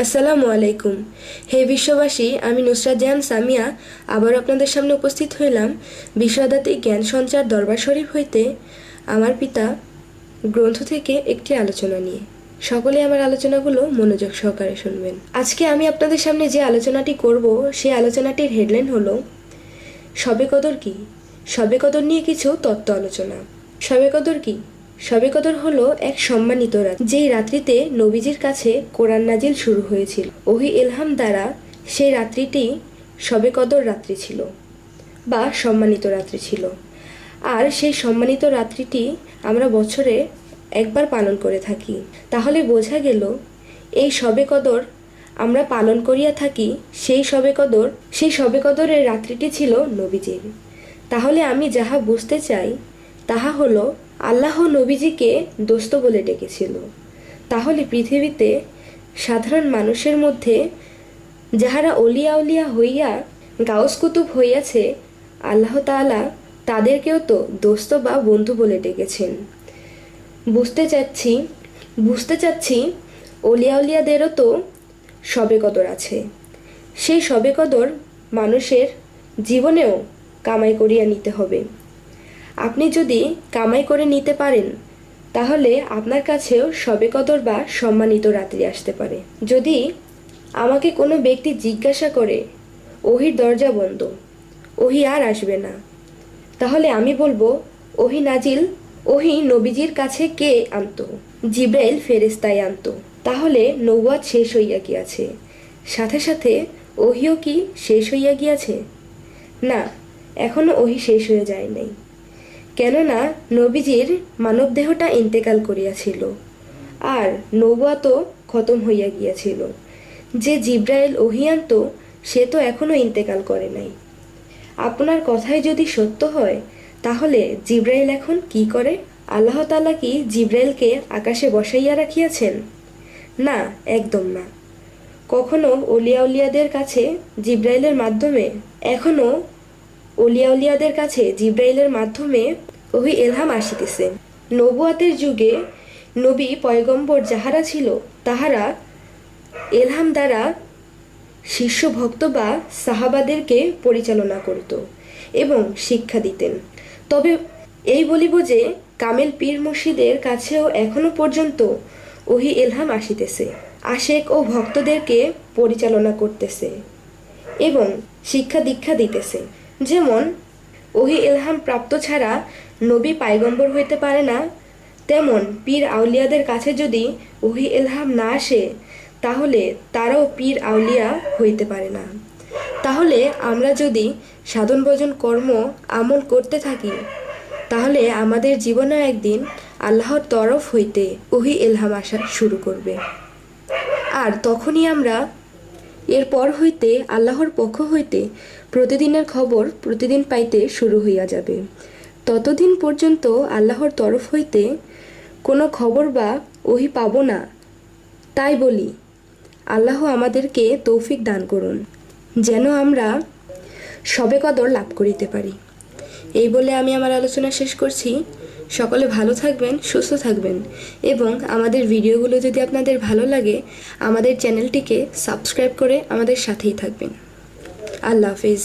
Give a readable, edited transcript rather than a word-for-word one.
আসসালামু আলাইকুম। হে বিশ্ববাসী, আমি নুসরাত জাহান সামিয়া আবার আপনাদের সামনে উপস্থিত হইলাম বিশ্বদাত্রী জ্ঞান সঞ্চার দরবার শরীফ হইতে আমার পিতা গ্রন্থ থেকে একটি আলোচনা নিয়ে। সকলে আমার আলোচনাগুলো মনোযোগ সহকারে শুনবেন। আজকে আমি আপনাদের সামনে যে আলোচনাটি করব সেই আলোচনাটির হেডলাইন হলো শবে কদর কি। শবে কদর নিয়ে কিছু তত্ত্ব আলোচনা। শবে কদর কি? শবে কদর হলো এক সম্মানিত রাত, যেই রাত্রিতে নবীজির কাছে কোরআন নাজিল শুরু হয়েছিল। ওহি ইলহাম দ্বারা সেই রাত্রিটি শবে কদর রাত্রি ছিল বা সম্মানিত রাত্রি ছিল। আর সেই সম্মানিত রাত্রিটি আমরা বছরে একবার পালন করে থাকি। তাহলে বোঝা গেল এই শবে কদর আমরা পালন করিয়া থাকি, সেই শবে কদরের রাত্রিটি ছিল নবীজির। তাহলে আমি যাহা বুঝতে চাই তাহা হলো আল্লাহ নবীজিকে দোস্ত বলে ডেকেছিল। তাহলে পৃথিবীতে সাধারণ মানুষের মধ্যে যাহারা অলিয়া উলিয়া হইয়া গাউস কুতুব হইয়াছে, আল্লাহ তাআলা তাদেরকেও তো দোস্ত বা বন্ধু বলে ডেকেছেন। বুঝতে চাচ্ছি অলিয়া উলিয়াদেরও তো শবে কদর আছে। সেই শবে কদর মানুষের জীবনেও কামাই করিয়া নিতে হবে। আপনি যদি কামাই করে নিতে পারেন তাহলে আপনার কাছেও শবে কদর বা সম্মানিত রাত্রি আসতে পারে। যদি আমাকে কোনো ব্যক্তি জিজ্ঞাসা করে ওহির দরজা বন্ধ, ওহি আর আসবে না, তাহলে আমি বলবো ওহি নবীজির কাছে কে আনতো? জিব্রাইল ফেরেশতাই আনতো। তাহলে নবুয়াত শেষ হইয়া গিয়াছে, সাথে সাথে ওহিও কি শেষ হইয়া গিয়াছে? না, এখনো ওহি শেষ হয়ে যায় নাই। কেননা নবীজির মানবদেহটা ইন্তেকাল করিয়াছিল আর নবুয়াতও খতম হইয়া গিয়াছিল। যে জিব্রাইল ওহি আনতো সে তো এখনো ইন্তেকাল করে নাই। আপনার কথাই যদি সত্য হয় তাহলে জিব্রাইল এখন কি করে? আল্লাহ তাআলা কি জিব্রাইলকে আকাশে বসাইয়া রাখিয়াছেন? না, একদম না। কখনো অলিয়া উলিয়াদের কাছে জিব্রাইলের মাধ্যমে ওহি ইলহাম আসিতেছে। নবুয়াতের যুগে নবী পয়গম্বর যাহারা ছিল তাহারা ইলহাম দ্বারা শিষ্য ভক্ত বা সাহাবাদেরকে পরিচালনা করত এবং শিক্ষা দিতেন। তবে এই বলিব যে কামেল পীর মুর্শিদের কাছেও এখনো পর্যন্ত ওহি ইলহাম আসিতেছে, আশেক ও ভক্তদেরকে পরিচালনা করতেছে এবং শিক্ষা দীক্ষা দিতেছে। যেমন ওহি ইলহাম প্রাপ্ত ছাড়া নবী পায়গম্বর হইতে পারে না, তেমন পীর আউলিয়াদের কাছে যদি ওহি ইলহাম না আসে তাহলে তারাও পীর আউলিয়া হইতে পারে না। তাহলে আমরা যদি সাধন ভজন কর্ম আমল করতে থাকি তাহলে আমাদের জীবনে একদিন আল্লাহর তরফ হইতে ওহি ইলহাম আসা শুরু করবে। আর তখনই আমরা এরপর হইতে আল্লাহর পক্ষ হইতে প্রতিদিনের খবর প্রতিদিন পাইতে শুরু হইয়া যাবে। ততদিন পর্যন্ত আল্লাহর তরফ হইতে কোনো খবর বা ওহি পাব না। তাই বলি, আল্লাহ আমাদেরকে তৌফিক দান করুন যেন আমরা শবে কদর লাভ করিতে পারি। এই বলে আমি আমার আলোচনা শেষ করছি। সকলে ভালো থাকবেন, সুস্থ থাকবেন এবং আমাদের ভিডিওগুলো যদি আপনাদের ভালো লাগে আমাদের চ্যানেলটিকে সাবস্ক্রাইব করে আমাদের সাথেই থাকবেন। আল্লাহ হাফেজ।